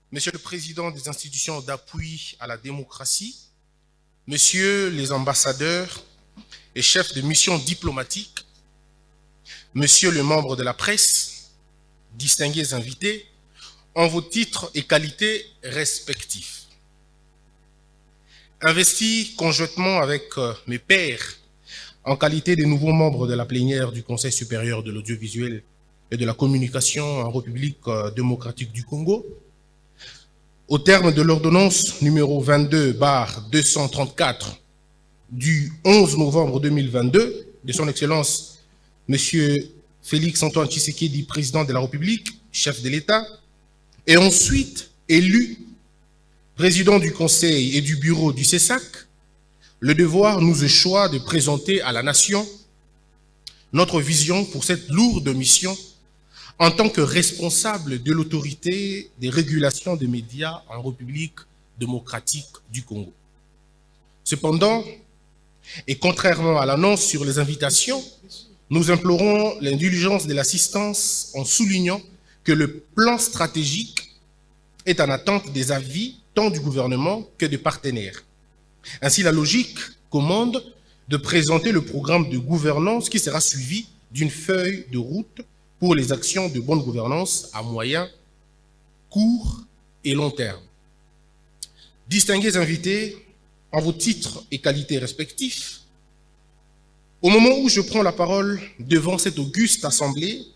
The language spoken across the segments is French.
Monsieur le Président des institutions d'appui à la démocratie, Messieurs les ambassadeurs et chefs de mission diplomatique, Monsieur le membre de la presse, distingués invités, en vos titres et qualités respectifs. Investi conjointement avec mes pairs en qualité de nouveaux membres de la plénière du Conseil supérieur de l'audiovisuel et de la communication en République démocratique du Congo, au terme de l'ordonnance numéro 22/234 du 11 novembre 2022 de son Excellence Monsieur Félix Antoine Tshisekedi, président de la République, chef de l'État, et ensuite élu président du Conseil et du bureau du CESAC, le devoir nous échoit de présenter à la nation notre vision pour cette lourde mission en tant que responsable de l'autorité des régulations des médias en République démocratique du Congo. Cependant, et contrairement à l'annonce sur les invitations, nous implorons l'indulgence de l'assistance en soulignant que le plan stratégique est en attente des avis tant du gouvernement que des partenaires. Ainsi, la logique commande de présenter le programme de gouvernance qui sera suivi d'une feuille de route pour les actions de bonne gouvernance à moyen, court et long terme. Distingués invités, en vos titres et qualités respectifs, au moment où je prends la parole devant cette auguste assemblée,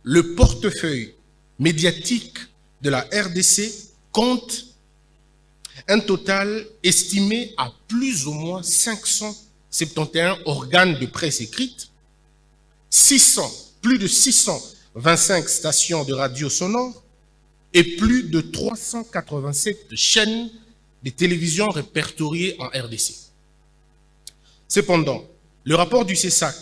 le portefeuille médiatique de la RDC compte un total estimé à plus ou moins 571 organes de presse écrite, plus de 625 stations de radio sonore et plus de 387 chaînes de télévision répertoriées en RDC. Cependant, le rapport du CESAC,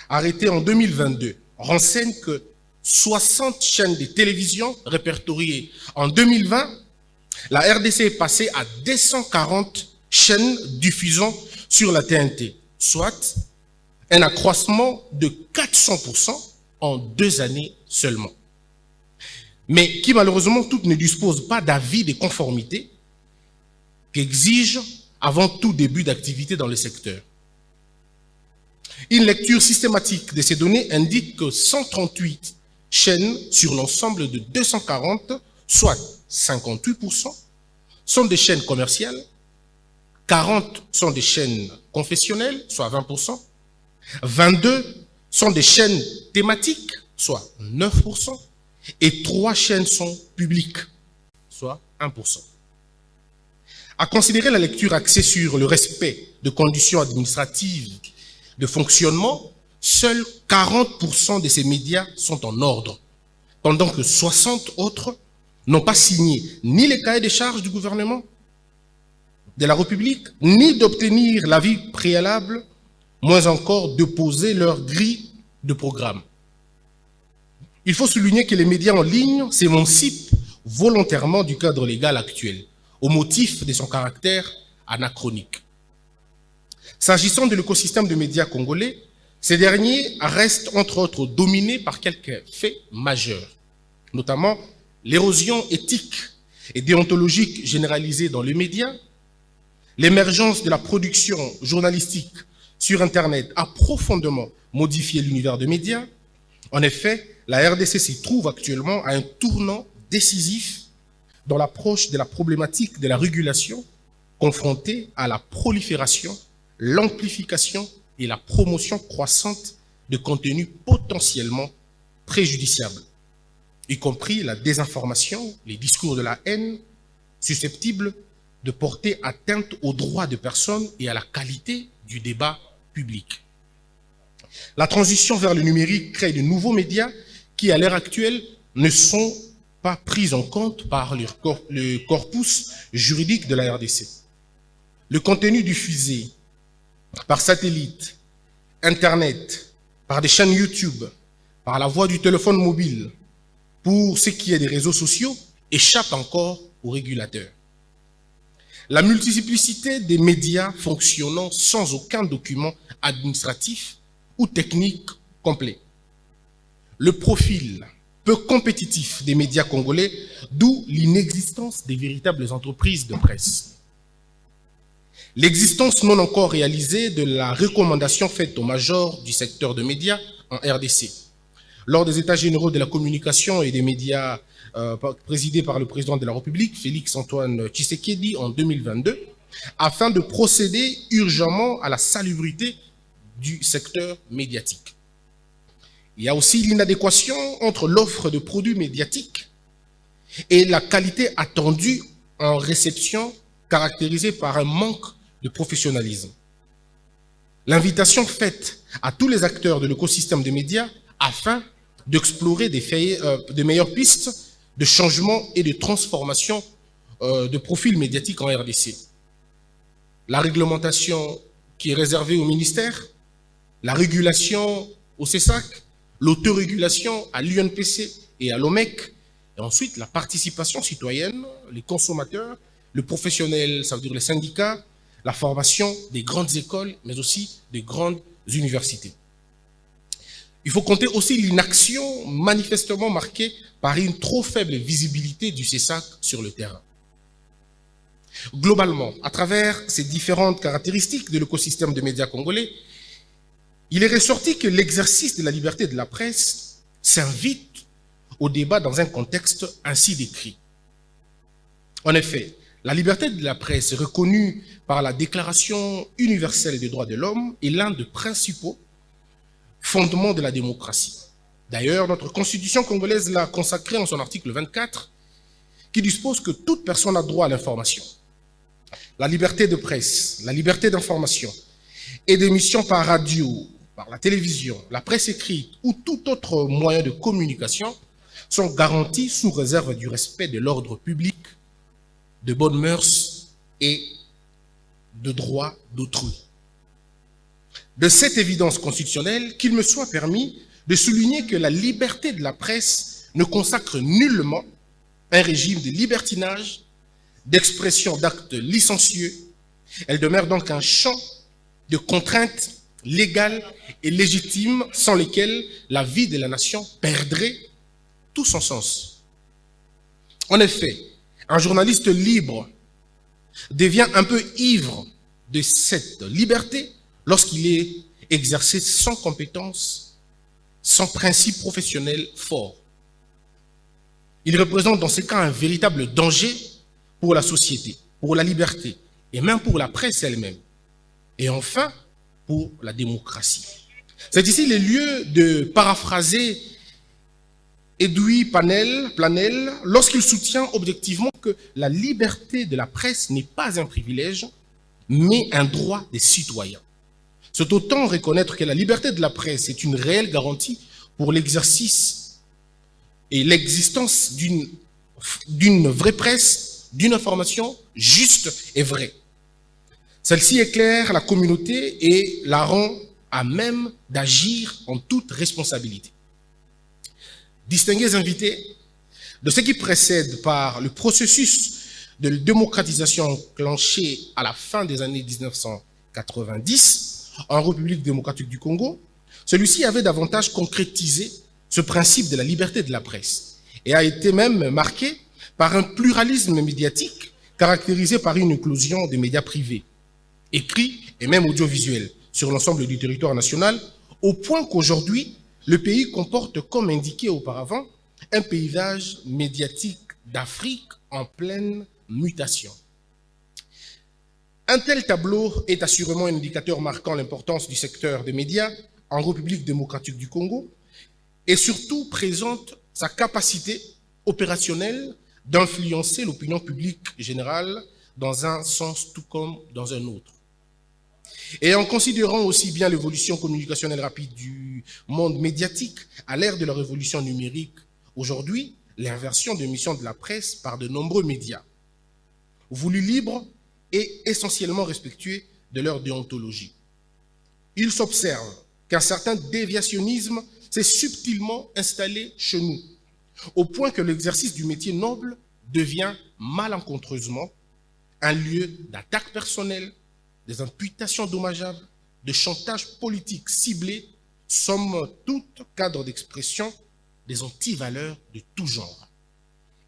arrêté en 2022, renseigne que 60 chaînes de télévision répertoriées en 2020, la RDC est passée à 240 chaînes diffusant sur la TNT, soit un accroissement de 400% en 2 années seulement. Mais qui malheureusement toutes ne disposent pas d'avis de conformité qu'exige avant tout début d'activité dans le secteur. Une lecture systématique de ces données indique que 138 chaînes sur l'ensemble de 240, soit 58%, sont des chaînes commerciales, 40 sont des chaînes confessionnelles, soit 20%, 22 sont des chaînes thématiques, soit 9%, et 3 chaînes sont publiques, soit 1%. À considérer la lecture axée sur le respect de conditions administratives de fonctionnement, seuls 40% de ces médias sont en ordre, pendant que 60 autres n'ont pas signé ni les cahiers des charges du gouvernement de la République, ni d'obtenir l'avis préalable, moins encore de poser leur grille de programme. Il faut souligner que les médias en ligne s'émancipent volontairement du cadre légal actuel, au motif de son caractère anachronique. S'agissant de l'écosystème de médias congolais, ces derniers restent entre autres dominés par quelques faits majeurs, notamment l'érosion éthique et déontologique généralisée dans les médias, l'émergence de la production journalistique sur Internet a profondément modifié l'univers des médias. En effet, la RDC s'y trouve actuellement à un tournant décisif dans l'approche de la problématique de la régulation confrontée à la prolifération, l'amplification et la promotion croissante de contenus potentiellement préjudiciables, y compris la désinformation, les discours de la haine, susceptibles de porter atteinte aux droits de personnes et à la qualité du débat public. La transition vers le numérique crée de nouveaux médias qui, à l'heure actuelle, ne sont pas pris en compte par le corpus juridique de la RDC. Le contenu diffusé par satellite, Internet, par des chaînes YouTube, par la voie du téléphone mobile, pour ce qui est des réseaux sociaux, échappe encore aux régulateurs. La multiplicité des médias fonctionnant sans aucun document administratif ou technique complet. Le profil peu compétitif des médias congolais, d'où l'inexistence des véritables entreprises de presse. L'existence non encore réalisée de la recommandation faite aux majors du secteur de médias en RDC. Lors des États généraux de la communication et des médias présidés par le président de la République, Félix-Antoine Tshisekedi, en 2022, afin de procéder urgemment à la salubrité du secteur médiatique. Il y a aussi l'inadéquation entre l'offre de produits médiatiques et la qualité attendue en réception, caractérisée par un manque de professionnalisme. L'invitation faite à tous les acteurs de l'écosystème des médias afin d'explorer de meilleures pistes de changement et de transformation de profils médiatiques en RDC. La réglementation qui est réservée au ministère, la régulation au CESAC, l'autorégulation à l'UNPC et à l'OMEC, et ensuite la participation citoyenne, les consommateurs, le professionnel, ça veut dire les syndicats, la formation des grandes écoles, mais aussi des grandes universités. Il faut compter aussi l'inaction manifestement marquée par une trop faible visibilité du CESAC sur le terrain. Globalement, à travers ces différentes caractéristiques de l'écosystème des médias congolais, il est ressorti que l'exercice de la liberté de la presse s'invite au débat dans un contexte ainsi décrit. En effet, la liberté de la presse, reconnue par la Déclaration universelle des droits de l'homme, est l'un des principaux fondements de la démocratie. D'ailleurs, notre constitution congolaise l'a consacré en son article 24, qui dispose que toute personne a droit à l'information. La liberté de presse, la liberté d'information et d'émission par radio, par la télévision, la presse écrite ou tout autre moyen de communication sont garanties sous réserve du respect de l'ordre public, de bonnes mœurs et de droits d'autrui. De cette évidence constitutionnelle, qu'il me soit permis de souligner que la liberté de la presse ne consacre nullement un régime de libertinage, d'expression d'actes licencieux. Elle demeure donc un champ de contraintes légales et légitimes sans lesquelles la vie de la nation perdrait tout son sens. En effet, un journaliste libre devient un peu ivre de cette liberté lorsqu'il est exercé sans compétence, sans principe professionnel fort. Il représente dans ce cas un véritable danger pour la société, pour la liberté, et même pour la presse elle-même. Et enfin, pour la démocratie. C'est ici le lieu de paraphraser Edoui Planel lorsqu'il soutient objectivement que la liberté de la presse n'est pas un privilège, mais un droit des citoyens. C'est autant reconnaître que la liberté de la presse est une réelle garantie pour l'exercice et l'existence d'une vraie presse, d'une information juste et vraie. Celle-ci éclaire la communauté et la rend à même d'agir en toute responsabilité. Distingués invités, de ce qui précède par le processus de démocratisation enclenché à la fin des années 1990 en République démocratique du Congo, celui-ci avait davantage concrétisé ce principe de la liberté de la presse et a été même marqué par un pluralisme médiatique caractérisé par une éclosion des médias privés, écrits et même audiovisuels sur l'ensemble du territoire national, au point qu'aujourd'hui, le pays comporte, comme indiqué auparavant, un paysage médiatique d'Afrique en pleine mutation. Un tel tableau est assurément un indicateur marquant l'importance du secteur des médias en République démocratique du Congo et surtout présente sa capacité opérationnelle d'influencer l'opinion publique générale dans un sens tout comme dans un autre. Et en considérant aussi bien l'évolution communicationnelle rapide du monde médiatique à l'ère de la révolution numérique, aujourd'hui, l'inversion de mission de la presse par de nombreux médias, voulus libres et essentiellement respectueux de leur déontologie. Il s'observe qu'un certain déviationnisme s'est subtilement installé chez nous, au point que l'exercice du métier noble devient malencontreusement un lieu d'attaque personnelle, des imputations dommageables, de chantage politique ciblé, somme toute cadre d'expression des antivaleurs de tout genre.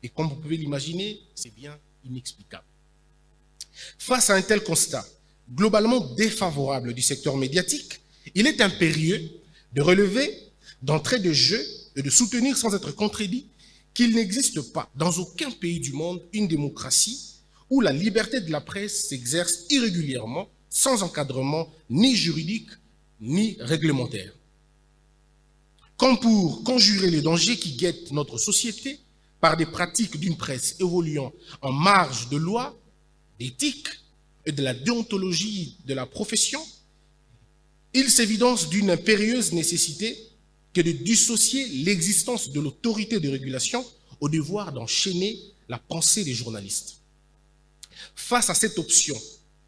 Et comme vous pouvez l'imaginer, c'est bien inexplicable. Face à un tel constat, globalement défavorable du secteur médiatique, il est impérieux de relever d'entrée de jeu et de soutenir sans être contredit qu'il n'existe pas dans aucun pays du monde une démocratie où la liberté de la presse s'exerce irrégulièrement, sans encadrement ni juridique ni réglementaire. Comme pour conjurer les dangers qui guettent notre société par des pratiques d'une presse évoluant en marge de loi, d'éthique et de la déontologie de la profession, il s'évidence d'une impérieuse nécessité que de dissocier l'existence de l'autorité de régulation au devoir d'enchaîner la pensée des journalistes. Face à cette option,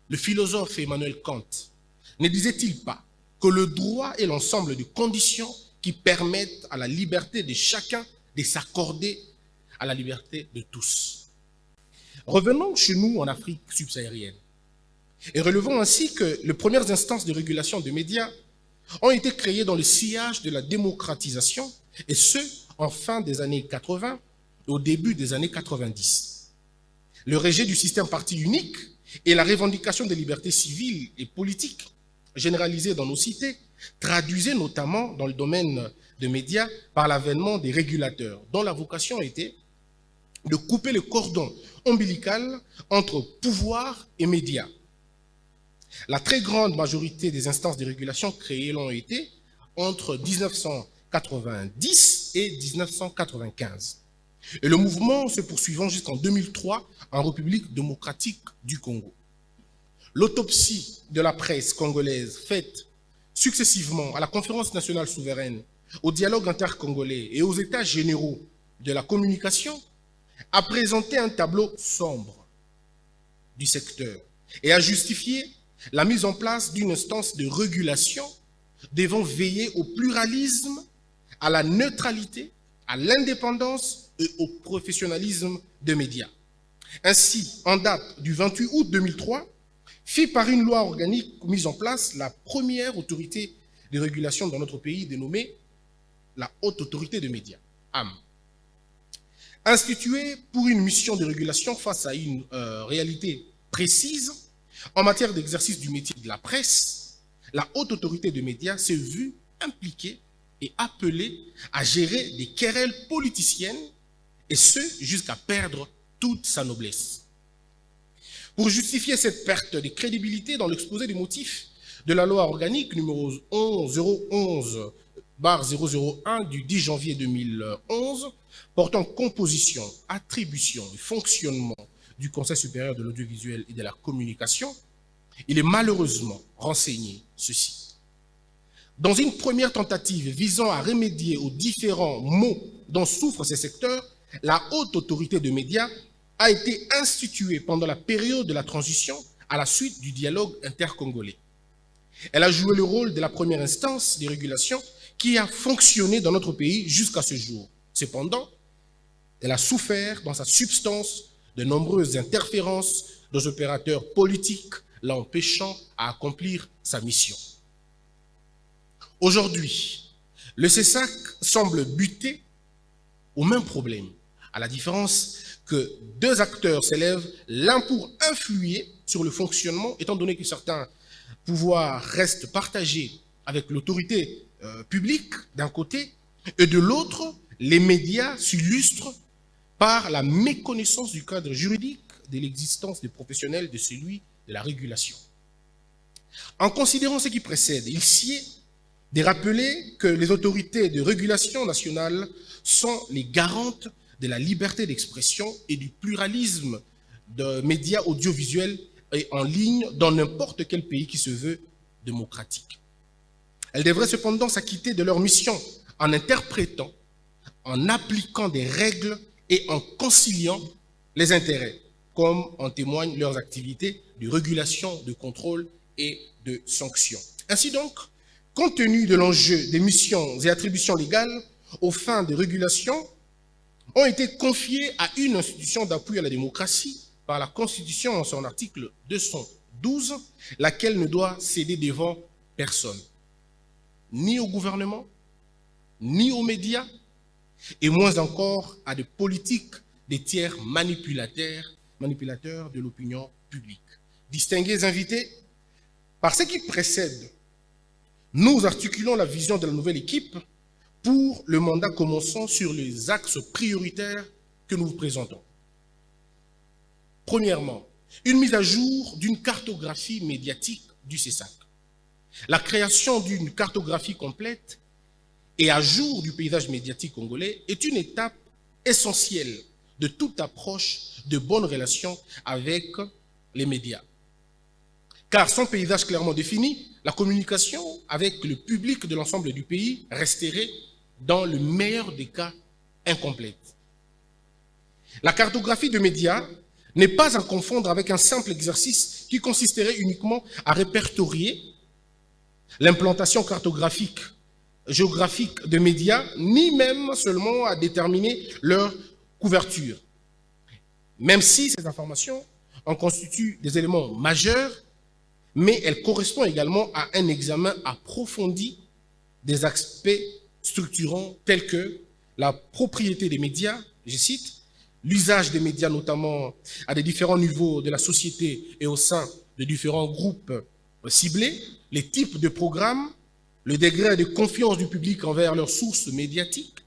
le philosophe Emmanuel Kant ne disait-il pas que le droit est l'ensemble de conditions qui permettent à la liberté de chacun de s'accorder à la liberté de tous? Revenons chez nous en Afrique subsaharienne et relevons ainsi que les premières instances de régulation des médias ont été créées dans le sillage de la démocratisation, et ce, en fin des années 80 et au début des années 90. Le rejet du système parti unique et la revendication des libertés civiles et politiques généralisées dans nos cités traduisaient notamment dans le domaine des médias par l'avènement des régulateurs, dont la vocation était de couper le cordon ombilical entre pouvoir et médias. La très grande majorité des instances de régulation créées l'ont été entre 1990 et 1995. Et le mouvement se poursuivant jusqu'en 2003 en République démocratique du Congo. L'autopsie de la presse congolaise faite successivement à la Conférence nationale souveraine, au dialogue intercongolais et aux états généraux de la communication a présenté un tableau sombre du secteur et a justifié la mise en place d'une instance de régulation devant veiller au pluralisme, à la neutralité, à l'indépendance et au professionnalisme des médias. Ainsi, en date du 28 août 2003, fit par une loi organique mise en place la première autorité de régulation dans notre pays dénommée la Haute Autorité des médias, HAM. Instituée pour une mission de régulation face à une réalité précise en matière d'exercice du métier de la presse, la Haute Autorité des médias s'est vue impliquée et appelée à gérer des querelles politiciennes, et ce, jusqu'à perdre toute sa noblesse. Pour justifier cette perte de crédibilité dans l'exposé des motifs de la loi organique numéro 011/001 du 10 janvier 2011, portant composition, attribution et fonctionnement du Conseil supérieur de l'audiovisuel et de la communication, il est malheureusement renseigné ceci. Dans une première tentative visant à remédier aux différents maux dont souffrent ces secteurs, la Haute Autorité de médias a été instituée pendant la période de la transition à la suite du dialogue intercongolais. Elle a joué le rôle de la première instance de régulation qui a fonctionné dans notre pays jusqu'à ce jour. Cependant, elle a souffert dans sa substance de nombreuses interférences des opérateurs politiques, l'empêchant à accomplir sa mission. Aujourd'hui, le CESAC semble buter au même problème, à la différence que deux acteurs s'élèvent, l'un pour influer sur le fonctionnement, étant donné que certains pouvoirs restent partagés avec l'autorité publique d'un côté, et de l'autre, les médias s'illustrent par la méconnaissance du cadre juridique de l'existence des professionnels de celui de la régulation. En considérant ce qui précède, il sied de rappeler que les autorités de régulation nationale sont les garantes de la liberté d'expression et du pluralisme de médias audiovisuels et en ligne dans n'importe quel pays qui se veut démocratique. Elles devraient cependant s'acquitter de leur mission en interprétant, en appliquant des règles et en conciliant les intérêts, comme en témoignent leurs activités de régulation, de contrôle et de sanction. Ainsi donc, compte tenu de l'enjeu des missions et attributions légales aux fins de régulation, ont été confiées à une institution d'appui à la démocratie par la Constitution en son article 212, laquelle ne doit céder devant personne, ni au gouvernement, ni aux médias, et moins encore à des politiques des tiers manipulateurs de l'opinion publique. Distingués invités, par ce qui précède, nous articulons la vision de la nouvelle équipe pour le mandat commençant sur les axes prioritaires que nous vous présentons. Premièrement, une mise à jour d'une cartographie médiatique du CESAC. La création d'une cartographie complète et à jour du paysage médiatique congolais est une étape essentielle de toute approche de bonnes relations avec les médias. Car sans paysage clairement défini, la communication avec le public de l'ensemble du pays resterait, dans le meilleur des cas, incomplète. La cartographie de médias n'est pas à confondre avec un simple exercice qui consisterait uniquement à répertorier l'implantation cartographique, géographique de médias, ni même seulement à déterminer leur couverture. Même si ces informations en constituent des éléments majeurs, mais elles correspondent également à un examen approfondi des aspects structurants tels que la propriété des médias, je cite, l'usage des médias notamment à des différents niveaux de la société et au sein de différents groupes ciblés, les types de programmes, le degré de confiance du public envers leurs sources médiatiques,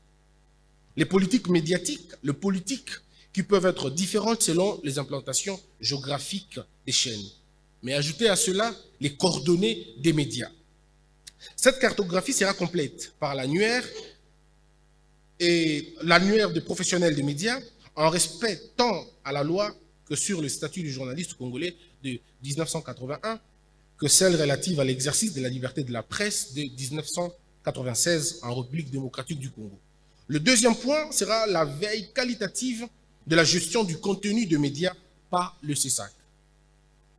les politiques médiatiques, les politiques qui peuvent être différentes selon les implantations géographiques des chaînes. Mais ajoutez à cela les coordonnées des médias. Cette cartographie sera complète par l'annuaire et l'annuaire des professionnels des médias en respect tant à la loi que sur le statut du journaliste congolais de 1981 que celle relative à l'exercice de la liberté de la presse de 1996 en République démocratique du Congo. Le deuxième point sera la veille qualitative de la gestion du contenu de médias par le CESAC.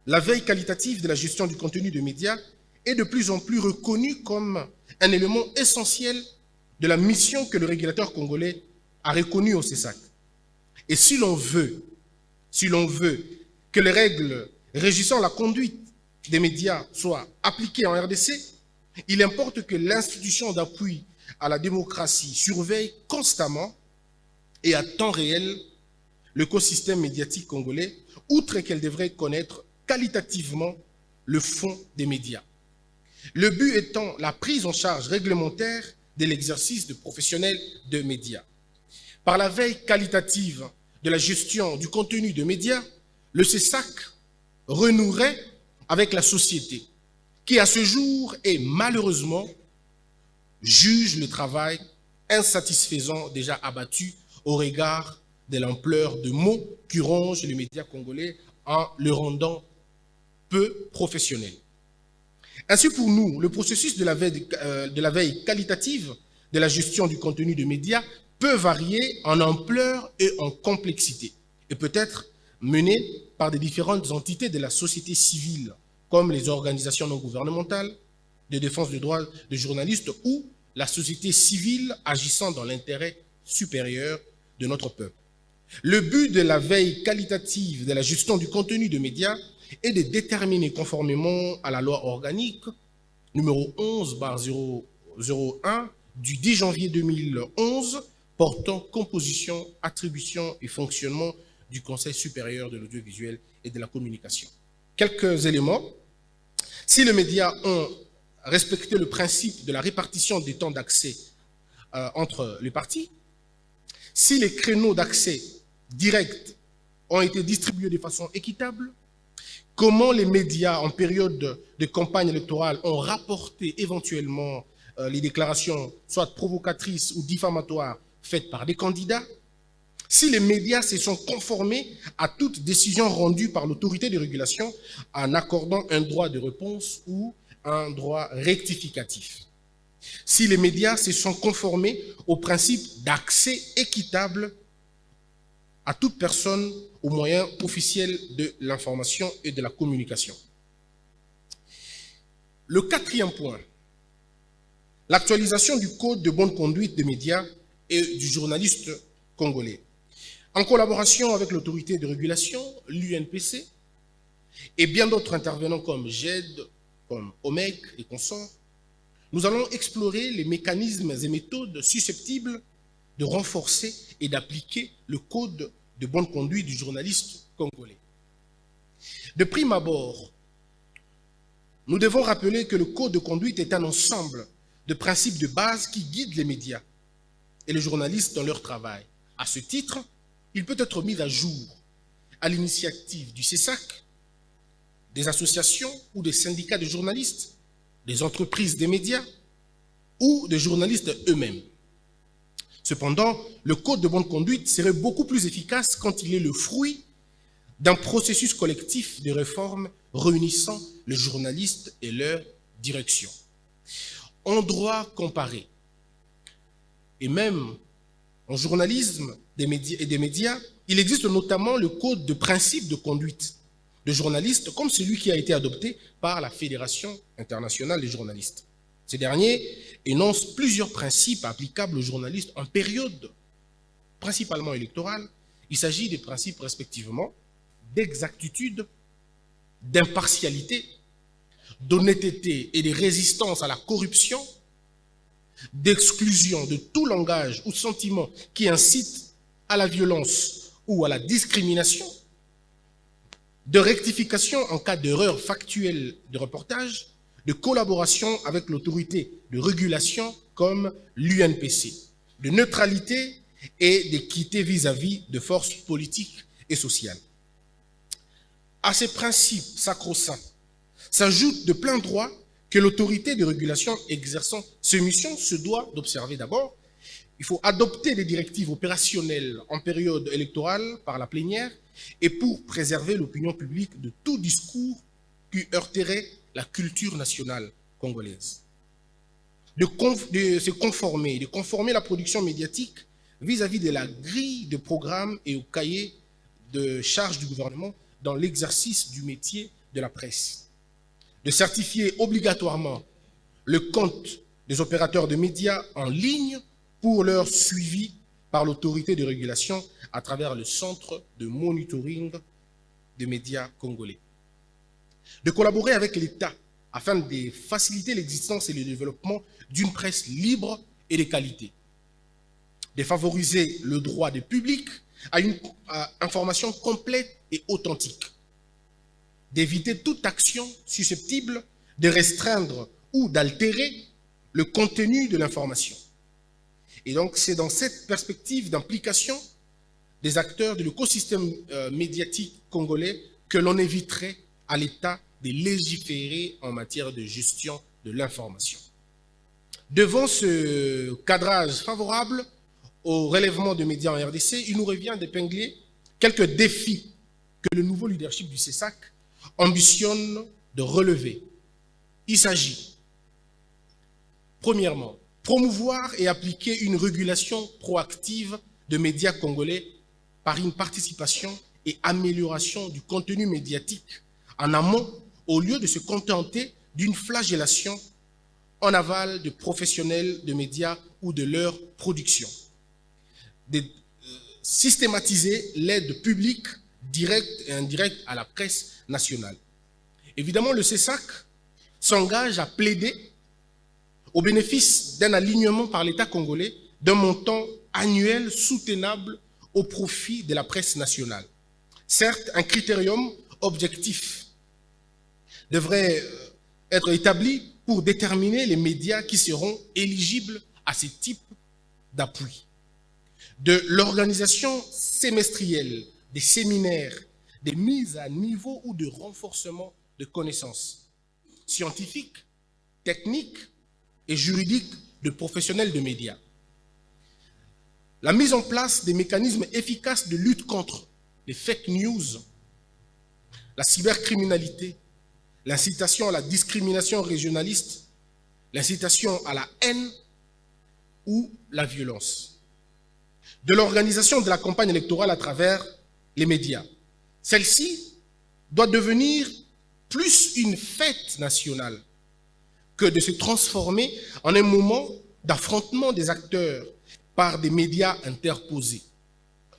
La veille qualitative de la gestion du contenu de médias est de plus en plus reconnue comme un élément essentiel de la mission que le régulateur congolais a reconnue au CESAC. Et si l'on veut que les règles régissant la conduite des médias soient appliquées en RDC, il importe que l'institution d'appui à la démocratie surveille constamment et à temps réel l'écosystème médiatique congolais, outre qu'elle devrait connaître qualitativement le fond des médias. Le but étant la prise en charge réglementaire de l'exercice de professionnels de médias. Par la veille qualitative de la gestion du contenu de médias, le CESAC renouerait avec la société, qui à ce jour est malheureusement juge le travail insatisfaisant déjà abattu au regard de l'ampleur de mots qui rongent les médias congolais en le rendant peu professionnel. Ainsi pour nous, le processus de la veille qualitative de la gestion du contenu de médias peut varier en ampleur et en complexité et peut être mené par des différentes entités de la société civile, comme les organisations non gouvernementales de défense des droits des journalistes ou la société civile agissant dans l'intérêt supérieur de notre peuple. Le but de la veille qualitative de la gestion du contenu de médias est de déterminer conformément à la loi organique numéro 11/001 du 10 janvier 2011 portant composition, attribution et fonctionnement du Conseil supérieur de l'audiovisuel et de la communication. Quelques éléments. Si les médias ont respecté le principe de la répartition des temps d'accès entre les parties, si les créneaux d'accès direct ont été distribués de façon équitable, comment les médias en période de campagne électorale ont rapporté éventuellement les déclarations soit provocatrices ou diffamatoires faites par des candidats, si les médias se sont conformés à toute décision rendue par l'autorité de régulation en accordant un droit de réponse ou un droit rectificatif, si les médias se sont conformés au principe d'accès équitable à toute personne aux moyens officiels de l'information et de la communication. Le quatrième point, l'actualisation du code de bonne conduite des médias et du journaliste congolais. En collaboration avec l'autorité de régulation, l'UNPC, et bien d'autres intervenants comme GED, comme OMEC et consorts, nous allons explorer les mécanismes et méthodes susceptibles de renforcer et d'appliquer le code de bonne conduite du journaliste congolais. De prime abord, nous devons rappeler que le code de conduite est un ensemble de principes de base qui guident les médias et les journalistes dans leur travail. À ce titre, il peut être mis à jour à l'initiative du CESAC, des associations ou des syndicats de journalistes, des entreprises des médias ou des journalistes eux-mêmes. Cependant, le code de bonne conduite serait beaucoup plus efficace quand il est le fruit d'un processus collectif de réforme réunissant les journalistes et leur direction. En droit comparé, et même en journalisme des médias, il existe notamment le code de principes de conduite de journalistes, comme celui qui a été adopté par la Fédération internationale des journalistes. Ces derniers énoncent plusieurs principes applicables aux journalistes en période principalement électorale. Il s'agit des principes respectivement d'exactitude, d'impartialité, d'honnêteté et de résistance à la corruption, d'exclusion de tout langage ou sentiment qui incite à la violence ou à la discrimination, de rectification en cas d'erreur factuelle de reportage, de collaboration avec l'autorité de régulation comme l'UNPC, de neutralité et d'équité vis-à-vis de forces politiques et sociales. À ces principes sacro-saints s'ajoute de plein droit que l'autorité de régulation exerçant ses missions se doit d'observer d'abord. Il faut adopter des directives opérationnelles en période électorale par la plénière et pour préserver l'opinion publique de tout discours qui heurterait la culture nationale congolaise. De conformer la production médiatique vis-à-vis de la grille de programme et au cahier de charges du gouvernement dans l'exercice du métier de la presse. De certifier obligatoirement le compte des opérateurs de médias en ligne pour leur suivi par l'autorité de régulation à travers le centre de monitoring des médias congolais. De collaborer avec l'État afin de faciliter l'existence et le développement d'une presse libre et de qualité. De favoriser le droit des publics à une information complète et authentique. D'éviter toute action susceptible de restreindre ou d'altérer le contenu de l'information. Et donc, c'est dans cette perspective d'implication des acteurs de l'écosystème médiatique congolais que l'on éviterait à l'État de légiférer en matière de gestion de l'information. Devant ce cadrage favorable au relèvement de médias en RDC, il nous revient d'épingler quelques défis que le nouveau leadership du CESAC ambitionne de relever. Il s'agit, premièrement, promouvoir et appliquer une régulation proactive de médias congolais par une participation et amélioration du contenu médiatique en amont, au lieu de se contenter d'une flagellation en aval de professionnels de médias ou de leur production. De systématiser l'aide publique directe et indirecte à la presse nationale. Évidemment, le CESAC s'engage à plaider au bénéfice d'un alignement par l'État congolais d'un montant annuel soutenable au profit de la presse nationale. Certes, un critérium objectif devrait être établi pour déterminer les médias qui seront éligibles à ce type d'appui. De l'organisation semestrielle des séminaires, des mises à niveau ou de renforcement de connaissances scientifiques, techniques et juridiques de professionnels de médias. La mise en place des mécanismes efficaces de lutte contre les fake news, la cybercriminalité, l'incitation à la discrimination régionaliste, l'incitation à la haine ou la violence. De l'organisation de la campagne électorale à travers les médias. Celle-ci doit devenir plus une fête nationale que de se transformer en un moment d'affrontement des acteurs par des médias interposés.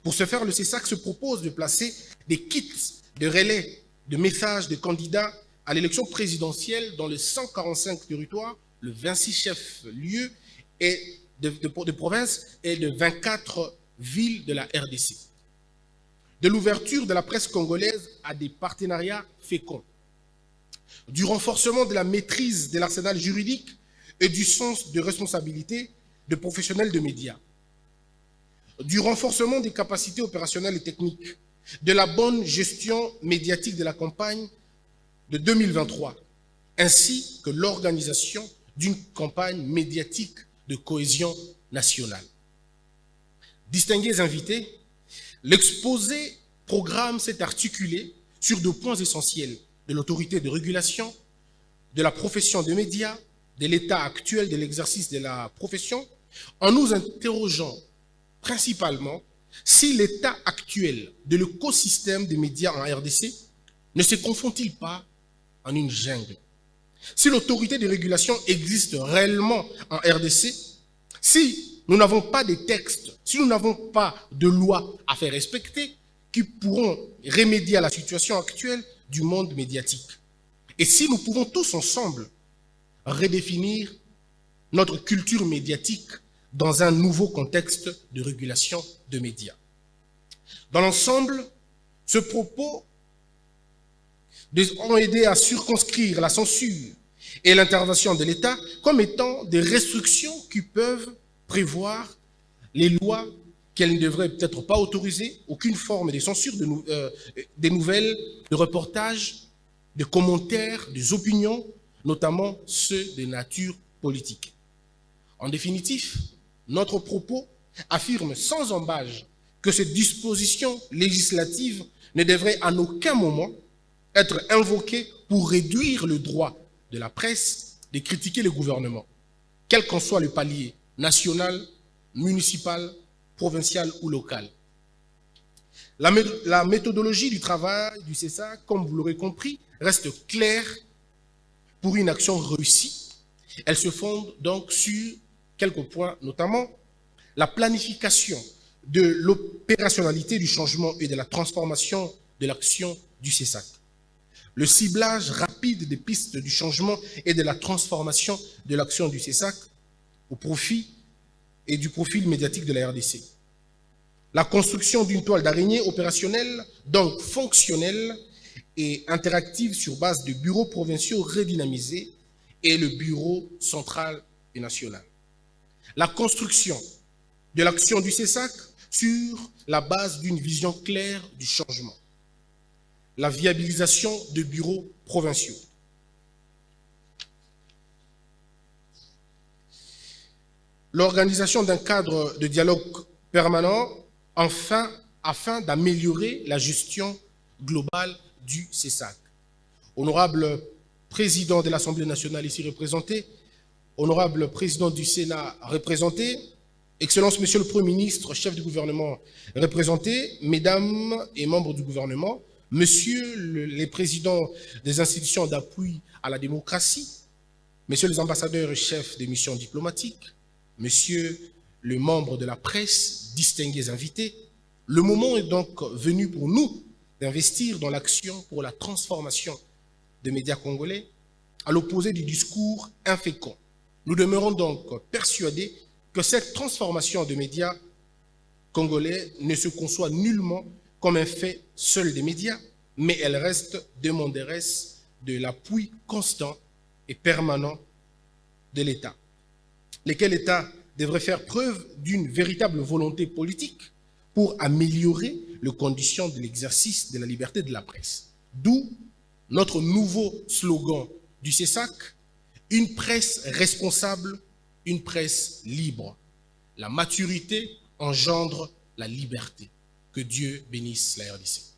Pour ce faire, le CESAC se propose de placer des kits de relais de messages de candidats à l'élection présidentielle dans les 145 territoires, le 26 chefs-lieux et de provinces et de 24 villes de la RDC. De l'ouverture de la presse congolaise à des partenariats féconds, du renforcement de la maîtrise de l'arsenal juridique et du sens de responsabilité de professionnels de médias, du renforcement des capacités opérationnelles et techniques, de la bonne gestion médiatique de la campagne de 2023, ainsi que l'organisation d'une campagne médiatique de cohésion nationale. Distingués invités, l'exposé programme s'est articulé sur 2 points essentiels de l'autorité de régulation, de la profession de médias, de l'état actuel de l'exercice de la profession, en nous interrogeant principalement si l'état actuel de l'écosystème des médias en RDC ne se confond-il pas en une jungle. Si l'autorité de régulation existe réellement en RDC, si nous n'avons pas de textes, si nous n'avons pas de lois à faire respecter qui pourront remédier à la situation actuelle du monde médiatique, et si nous pouvons tous ensemble redéfinir notre culture médiatique dans un nouveau contexte de régulation de médias. Dans l'ensemble, ce propos ont aidé à circonscrire la censure et l'intervention de l'État comme étant des restrictions qui peuvent prévoir les lois qu'elles ne devraient peut-être pas autoriser, aucune forme de censure des nouvelles, de reportages, de commentaires, des opinions, notamment ceux de nature politique. En définitive, notre propos affirme sans embâche que cette disposition législative ne devrait en aucun moment être invoquée pour réduire le droit de la presse de critiquer le gouvernement, quel qu'en soit le palier, national, municipal, provincial ou local. La méthodologie du travail du CESA, comme vous l'aurez compris, reste claire pour une action réussie. Elle se fonde donc sur quelques points, notamment la planification de l'opérationnalité du changement et de la transformation de l'action du CESAC, le ciblage rapide des pistes du changement et de la transformation de l'action du CESAC au profit et du profil médiatique de la RDC, la construction d'une toile d'araignée opérationnelle, donc fonctionnelle et interactive sur base de bureaux provinciaux redynamisés et le bureau central et national, la construction de l'action du CESAC sur la base d'une vision claire du changement, la viabilisation de bureaux provinciaux, l'organisation d'un cadre de dialogue permanent afin d'améliorer la gestion globale du CESAC. Honorable président de l'Assemblée nationale ici représenté, honorable président du Sénat représenté, Excellence Monsieur le Premier ministre, chef du gouvernement représenté, mesdames et membres du gouvernement, Monsieur les présidents des institutions d'appui à la démocratie, Messieurs les ambassadeurs et chefs des missions diplomatiques, Messieurs les membres de la presse, distingués invités, le moment est donc venu pour nous d'investir dans l'action pour la transformation des médias congolais, à l'opposé du discours infécond. Nous demeurons donc persuadés que cette transformation des médias congolais ne se conçoit nullement comme un fait seul des médias, mais elle reste demanderesse de l'appui constant et permanent de l'État, lesquels l'État devrait faire preuve d'une véritable volonté politique pour améliorer les conditions de l'exercice de la liberté de la presse. D'où notre nouveau slogan du CESAC, une presse responsable, une presse libre. La maturité engendre la liberté. Que Dieu bénisse la RDC.